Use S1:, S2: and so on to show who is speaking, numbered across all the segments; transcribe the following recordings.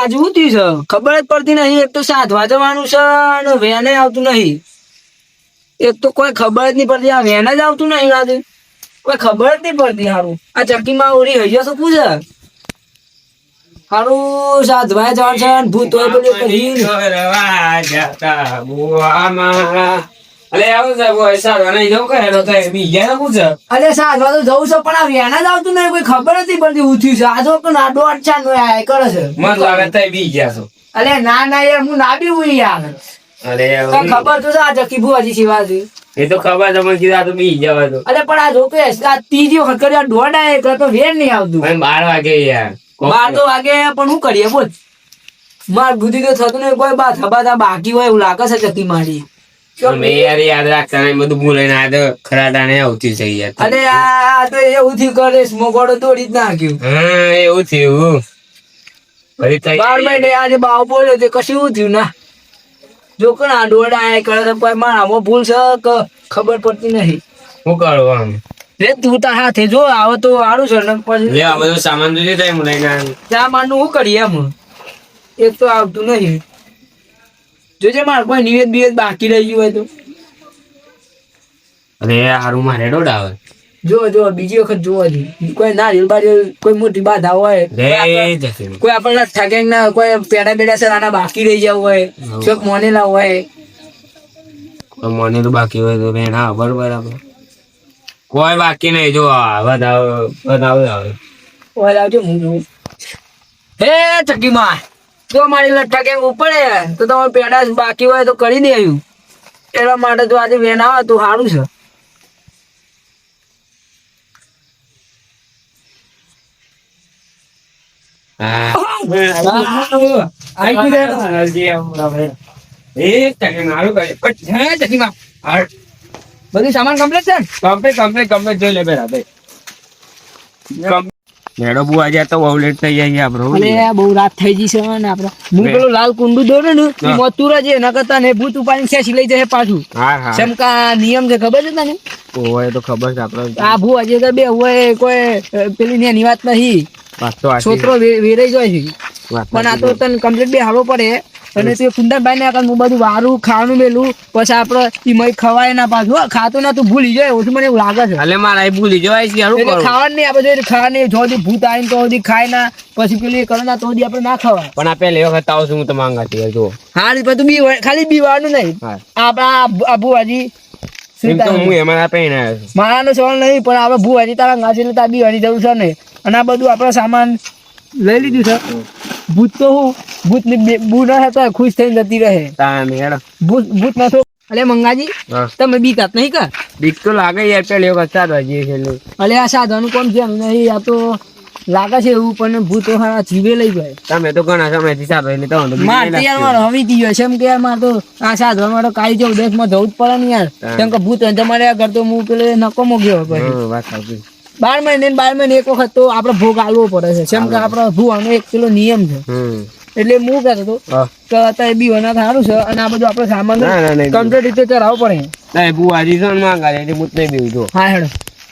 S1: આજે શું થયું છે ખબર જ પડતી નહીં. એક તો સાધવા જવાનું છે અને વેને આવતું નહીં. એક તો કોઈ ખબર જ નહીં પડતી. આ વેન જ આવતું નહીં આજે. કોઈ ખબર જ નહીં પડતી. સારું આ ચક્કીમાં ઉડી હૈયા શું પૂછે સારું સાધવા જવાનું છે ભૂત હોય પેલું પછી અરે સાધવા તો જવું છે પણ આ વેન જ આવતું નહીં. કોઈ ખબર જ નહીં પડતી હું થયું છે. આજો તો ના દોઢ ચાર નો આય કરે છે. અરે ના ના યાર હું ના બી હું યાર. ખબર તો છે આ ચક્કી ભુવાજી શિવાજી
S2: એ તો ખબર તમને કીધું આ તો બી જવા દો.
S1: અરે પણ આ જો કે આ ત્રીજી વખત કર્યા દોઢ આય તો વેન નહીં આવતું.
S2: 12 વાગે યાર
S1: 12 તો વાગે પણ શું કરીએ બોલ. માર બુદ્ધિ તો થતું નહીં. કોઈ બાત હબાતા બાકી હોય એવું લાગે છે ચક્કી મારી.
S2: યાદ રાખતા નહીં બધું ભૂલાઈને આ તો ખરાટા ને આવતી થઈ યાર.
S1: અરે આ તો એવું થયું કરે મોગોડો તોડી જ નાખ્યું.
S2: હા એવું થયું.
S1: 12 મહિને આજે બાવ બોલ્યો તે કશું એવું થયું ના. જો કે આ દોડ આયા કરે છે કોઈ મારામાં ભૂલ છે કે ખબર પડતી નહીં.
S2: શું કરવું આમ
S1: રે તું તાર હાથે જો આવે તો સારું છે ને પછી
S2: લે આ બધું સામાન તો લઈને આવ્યો.
S1: ત્યાં મારનું શું કરીએ એમ. એક તો આવતું નહીં. જોજે મારે કોઈ નિવેદ બિવેદ બાકી રહી ગયું હોય તો.
S2: અરે હારું મારે દોડ આવે.
S1: જો બીજી વખત જોવા જઈએ કોઈ નારિયેલ બારિયેલ કોઈ મોટી બાધા હોય કોઈ આપણને ઠાકે ના કોઈ પેડા બેડા છે નાના બાકી રહી જવું હોય ચોક મોનેલા હોય
S2: મને તો બાકી હોય તો બેન હા બરોબર આપણે કોઈ બાકી નહીં. જો વધાવ
S1: ઓય લાવજો હું જોઉં. હે ચક્કીમાં જો મારી લઠ્ઠા કેમ ઉપડે તો તમારે પેડા બાકી હોય તો કરી દેવું. એટલા માટે તો આજે વેન આવે તો સારું છે. બધું સામાન કમ્પ્લીટ છે
S2: કમ્પ્લીટ જોઈ લે પેલા મેડો બુ આજે તો બહુ લેટ થઈ જાય આપડે.
S1: અરે બહુ રાત થઈ ગઈ છે ને આપડે. હું પેલું લાલ કુંડું દોડે ને મથુરા છે એના કરતા ને ભૂત ઉપાડી ખેંચી લઈ જાય પાછું. ચમકા નિયમ છે ખબર છે તને?
S2: ઓય તો ખબર છે આપડે.
S1: આ ભૂ આજે તો બે હોય કોઈ પેલી ની એની વાત નહીં. છોકરો વેરાઈ જાય છે પણ આ તો તને કમ્પ્લીટ બે હાલો પડે. અને તે કુંડા બાઈ ને હું બધું વારું ખાવાનું મેલું પછી આપડે મય ખવાય ના પાછું ખાતો ના તું ભૂલી જાય ઓછું મને એવું લાગે છે.
S2: એટલે મારા ભૂલી જવાય
S1: ખાવાનું નહીં આપડે ખાવાનું જો ભૂત આવીને તો સુધી ખાય ના પછી પેલું કરે ના તો આપડે ના ખવાય.
S2: પણ આ પેલી વખત આવું છું હું તો માંગતી જો
S1: હા તું બી ખાલી બીવાનું નહીં આપડા ભુવાજી મારાનો સવાલ નહીં પણ આપડે ભુવાજી તારા ગાંઠી એટલે તાર બીવાની જરૂર છે ને. અને આ બધું આપડે સામાન લઈ લીધું છે. ભૂત તો હું ભૂત ની બુ ના થતો ખુશ થઈને જતી રહે. ભૂત ના થો. અલે મંગાજી તમે બીકાત નહીં કા?
S2: બીક તો લાગે યાર પેલી વખત સાધવા જઈએ છે.
S1: અલે આ સાધવાનું કોમ છે નહીં આ તો લાગે છે એવું પણ ભૂતો હારા જીવે લઈ જાય.
S2: તમે તો ઘણા સમયથી સાધવા એટલે તો
S1: મારે યાર મારે હવી થઈ ગયો છે એમ કે યાર મારે તો આ સાધવા માટે કાળી જવું દેશમાં જવું જ પડે ને યાર. કેમ કે ભૂત તમારે આગળ તો હું પેલો નકોમો ગયો પછી 12 મહિને એક વખત તો આપડે ભોગ આલવો પડે છે. કેમ કે આપડે ભૂવાનો એક પેલો નિયમ છે. એટલે હું કહેતો હતો કે અત્યારે બી વના સારું છે અને આ બધું આપડે સામાન કમ્પ્લીટ રીતે ચલાવવો પડે.
S2: ભૂવાજી હા
S1: હેડો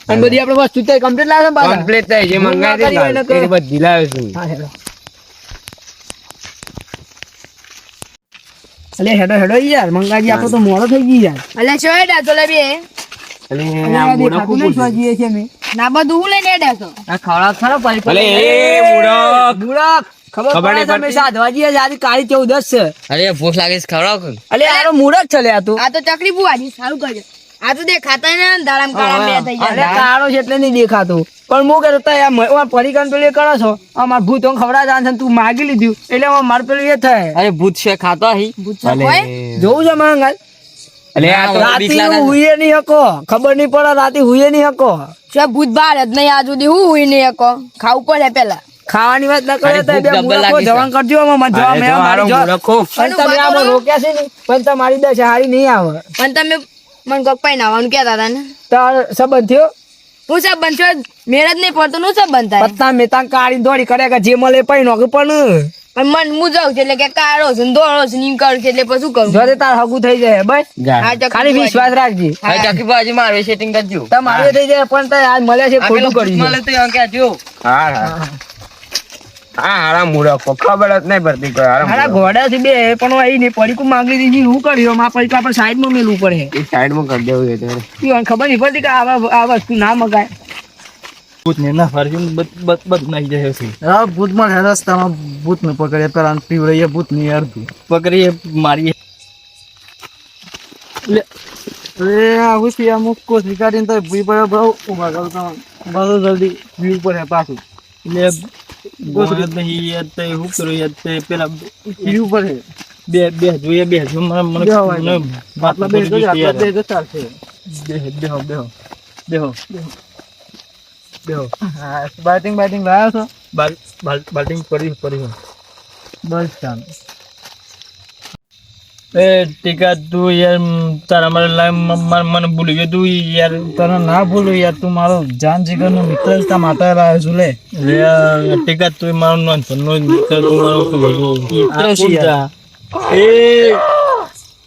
S1: અને બધી આપડે વસ્તુ તો કમ્પ્લીટ લાવે ને
S2: કમ્પ્લીટ થાય જે મંગાવી બધી લાવે છું.
S1: હા હેડો અલે હેડો યાર મંગાજી આપડે તો મોડો થઈ ગઈ યાર. અલે શું હેડા તો લે બે ના બધું હું લઈને હેડા છો ખવડાવ ખરો ખબર પડે તમે સાધવાજી આજે કાળી 14 છે.
S2: અરે ભૂખ લાગે છે ખવડાવ.
S1: અલે આરો મૂરખ છે લે આ તો
S3: ચકરી બુવાજી સારું કરજો. આ તો દેખાતા ને દાડામ કાળા બે થઈ જાય.
S1: અરે કાળો છે એટલે નહીં દેખાતો પણ હું કહેતો યાર પરિકાન પેલું કરો છો અમાર ભૂત ખવડા જાન છે તું માગી લીધું એટલે માર પેલું એ થાય.
S2: અરે ભૂત છે ખાતો હી
S1: જોવું છે મંગાલ. રાતે હુઈએ નહીં હકો ખબર નહીં પડે રાતે હુઈએ નહીં હકો.
S3: ભૂત બહાર જ નહીં આ સુધી હું હુઈ નહીં હકો ખાવું પડે પેલા.
S1: ખાવાની વાત ના કરે તો જવાન કરજો રોક્યા છે ને પણ તમારી દશા હારી નહીં આવે.
S3: પણ તમે મને ગપ્પાઈ નાવાનું કેતા હતા ને
S1: તાર સંબંધ થયો
S3: હું સંબંધ થયો મેળ જ નહીં પડતો નું સંબંધ થાય.
S1: પત્તા મેતા કાળી દોડી કરે જે મળે પૈ નોક પણ
S3: મન હું જાઉં છું એટલે કે કાળો છે દોડો છે નીમ કરું છે એટલે પછી શું કરું
S1: જો તાર હગું થઈ જાય બસ ખાલી વિશ્વાસ રાખજે.
S2: ચકીબાજી મારે સેટિંગ કરજો
S1: તમારે થઈ જાય પણ આજ મળે છે ખોટું કર્યું
S2: મળે તો કે જો હા હા હારા મૂળખો ખબર જ નહીં પડતી કોઈ હારા
S1: હારા ઘોડાથી બે પણ અહીં ને પડીકું માંગી દીધી શું કર્યું આ પડીકું આપણે સાઈડમાં મેલવું પડે
S2: એ સાઈડમાં કરી દેવું છે ત્યારે.
S1: ઈવન ખબર નહીં પડતી કે આ વસ્તુ ના મગાય
S4: ભૂત ને ના ફરજું બધ નાખી જાય છે હા ભૂત માં રસ્તામાં ભૂત ને પકડીએ પેલા પીવડીએ ભૂત ની અડધું પકડીએ મારીએ અરે આવું છે અમુક કોશિશ કરીને તો ભૂઈ પડે બહુ ઉભા કરતા બહુ જલ્દી વ્યૂ પડે પાછું એટલે નહીં યાદ તો શું કરું યાદ તો પેલા વ્યૂ પડે બે જોઈએ બે જો મને બાટલા બે ચાલશે બેહો બાટિંગ લાવ્યો છો બાટિંગ પડી બસ ચાલ એ ટીકા તું યાર તારા મને ભૂલી ગયો તું યાર તને ના ભૂલું યાર તું મારો જાન જીગર નો મિત્ર તા માતા લાવ્યો છું લે ટીકા તું મારો નાનપણનો મિત્ર તું મારો એ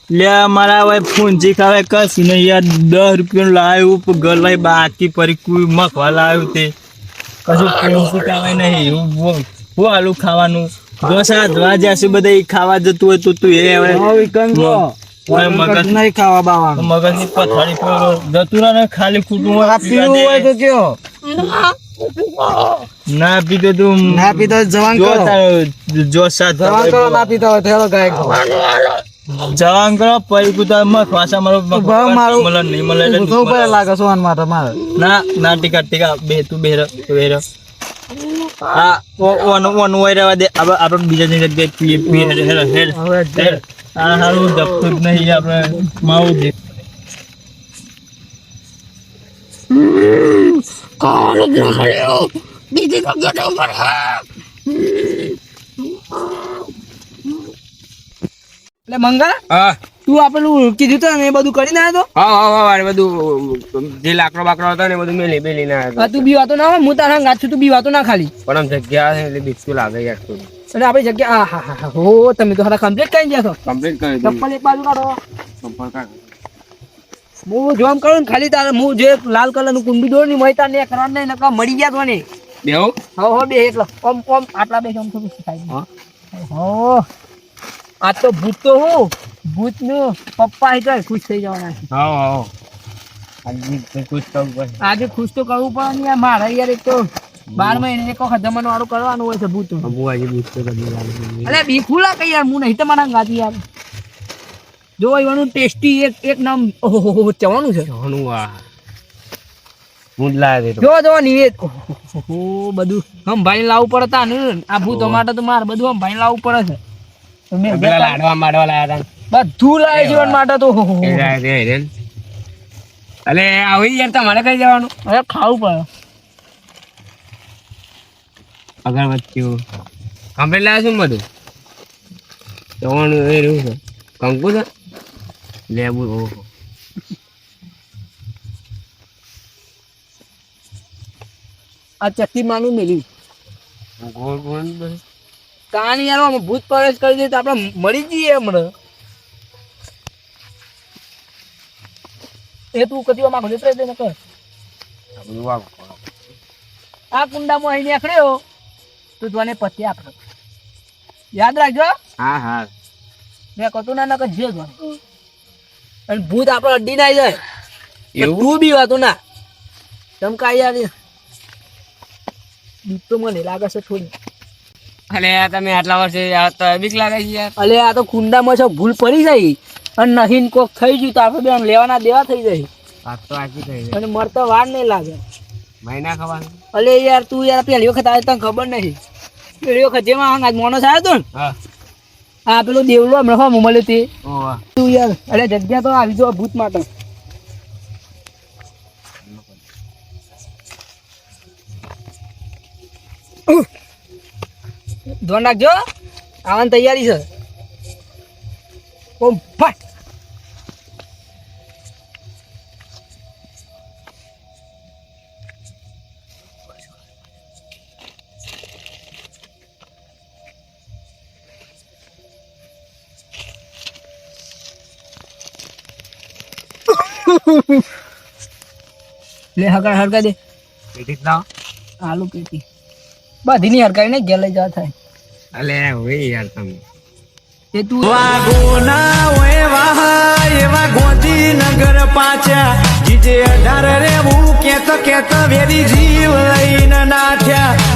S4: લ્યા મારા હવે ફોન જી ખાવે કશું નહીં યાર 10 રૂપિયાનું લાવ્યું ગરવાઈ બાકી પરી કોઈ મખવા લાવ્યું તે કશું ફોન ખાવે નહીં હું આલુ ખાવાનું ઢોસા ધવા જ્યાં બધા ખાવા જતું હોય તો તું એ હવે મગજ નહીં ખાવા બાવા મગજ ની પથારી પર જતું ને ખાલી ખોટું હોય તો કયો ના પીતો તું ના પીતો જવાન કરો જો સાથ જવાન કરો ના પીતો હોય તો ગાયક જવાન કરો પૈકુ તો મત વાસા મારો મળે નહીં મળે તો ઉપર લાગે સોન માટે મારે ના ટીકા બે તું બેર હા ઓન હોય રહેવા દે આપણે બીજા જગ્યાએ પીએ હેડ આ હારું દફતર નહીં આપણે માવું દે
S1: એટલે મંગા
S2: હા
S1: તું આ પેલું કીધું તો ને એ બધું કરીને આવ્યો
S2: હા બધું જે લાકડો બાકડો હતો ને બધું મેલી ના
S1: તો તું બી વાતો ના હોય હું તારા ગાત છું તું બી વાતો ના ખાલી
S2: પણ આમ જગ્યા છે એટલે બિસ્કુટ લાગે યાર તો
S1: અને આપણી જગ્યા હા હો તમે તો હારા કમ્પ્લીટ કરી ગયા છો
S2: કમ્પ્લીટ કરી
S1: ચપ્પલ એક બાજુ કાઢો
S2: ચપ્પલ કાઢ
S1: હું જોમ કરું ને ખાલી તારે હું જે લાલ કલરનું કુંડી દોર ની મય તાર ને કરવા નહીં નકા મળી ગયા તો ને
S2: બેહો
S1: હો બે એટલો ઓમ આટલા બે ઓમ થોડું થાય હો આ તો ભૂત તો હું ભૂત નું પપ્પા એટલે ખુશ થઈ જવાના
S2: હા આજે ખુશ થવું પડે
S1: આજે ખુશ તો કરવું પડે ને યાર મારે યાર એક તો 12 મહિને એક વખત જમવાનું વાળું કરવાનું હોય છે ભૂત
S2: આજે બુસ્ત કરી
S1: અરે બીખુલા કઈ યાર હું નહીં તમારા ગાતી યાર જો એવાનું ટેસ્ટી એક નામ ઓહો ચવાનું છે
S2: હણું આ મૂડ લાવે તો
S1: જો નિવેદ ઓહો બધું હમ ભાઈ લાવવું પડે તા ને આ ભૂત માટે તો મારે બધું હમ ભાઈ લાવવું પડે છે તો મેં
S2: પેલા લાડવા માડવા લાયા હતા
S1: બધું લાવે જીવન માટે તો
S2: અલે આવી યાર તમારે કઈ જવાનું
S1: અરે ખાવું પડે
S2: અગરબત્તીઓ કમ્પ્લીટ લાવ્યા છું ને બધું જવાનું એ રહ્યું છે કંકુ છે લેબુ ઓહો
S1: આ ચક્કી માનું મેલી
S2: ગોળ ગોળ
S1: કાની યાર આમાં ભૂત પ્રવેશ કરી દે તો આપણે મરી જઈએ હમણાં એ તું કદી માં ઘરે પ્રેમ ન કર આ કુંડામાં અહીં નીકળ્યો તું તને પત્તી આપો યાદ રાખજો
S2: હા
S1: મેં કતું ના નકર જે જોવાનું અને ભૂત આપણો અડ્ડી ના જાય
S2: એવું?
S1: તું બી વાતું ના ચમકાઈ યાર બીક તો મને લાગે છે થોડી
S2: અલે તમે આટલા વર્ષે તો બીક લાગે છે યાર
S1: અલે આ તો કુંડામાં છે ભૂલ પડી જાય અને નહીં કોક થઈ ગયું તો આપણે બે આમ લેવાના દેવા થઈ જાય
S2: વાત તો આખી થઈ જાય
S1: અને મરતા વાર નહીં લાગે
S2: મહિના ખવાનું
S1: અલે યાર તું યાર પહેલી વખત આવે તને ખબર નહીં પહેલી વખત જેમાં આજ મોણસ આવ્યો હતો ને
S2: હા
S1: આ પેલો દેવલો હમણાં મળ્યો તે
S2: ઓહ
S1: તું યાર અરે જગ્યા તો આવી જો ભૂત માટે ધ્યાન રાખજો આવવાની તૈયારી છે ઓમ ફાટ લે હગા દે
S2: પેટી લાવ
S1: આલુ પેટી બધી ની હરકાઈને ઘેર લઈ જવા થાય
S2: અલે હોય યાર તમે
S1: એ તું
S5: વાગોના ઓય વાહ એવા ગોંધીનગર પાછા જીજે 18 રેવું કેત વેરી જીવ લઈને નાઠ્યા